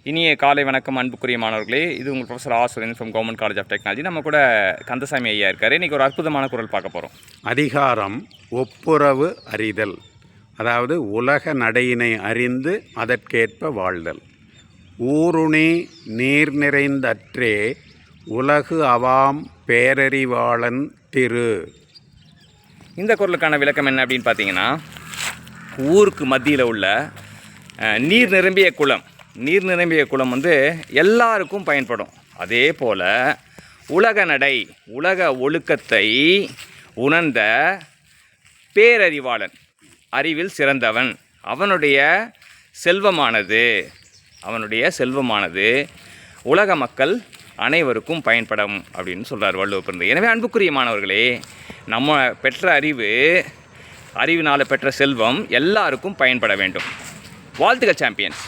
இனிய காலை வணக்கம் அன்புக்குரிய மாணவர்களே. இது உங்கள் professor Surendran from government college of technology. நம்ம கூட கந்தசாமி ஐயா இருக்கார். இன்றைக்கி ஒரு அற்புதமான குறள் பார்க்க போகிறோம். அதிகாரம் ஒப்புரவு அறிதல், அதாவது உலக நடையினை அறிந்து அதற்கேற்ப வாழ்தல். ஊருணி நீர் நிறைந்தற்றே உலகு அவாம் பேரறிவாளன் திரு. இந்த குறளுக்கான விளக்கம் என்ன அப்படின்னு பார்த்தீங்கன்னா, ஊருக்கு மத்தியில் உள்ள நீர் நிரம்பிய குளம் எல்லாருக்கும் பயன்படும். அதே போல் உலக நடை, உலக ஒழுக்கத்தை உணர்ந்த பேரறிவாளன், அறிவில் சிறந்தவன், அவனுடைய செல்வமானது உலக மக்கள் அனைவருக்கும் பயன்படும் அப்படின்னு சொல்கிறார் வள்ளுவர் பிறந்து. எனவே அன்புக்குரிய மாணவர்களே, நம்ம பெற்ற அறிவினால் பெற்ற செல்வம் எல்லாருக்கும் பயன்பட வேண்டும். வாழ்த்துக்கள் சாம்பியன்ஸ்.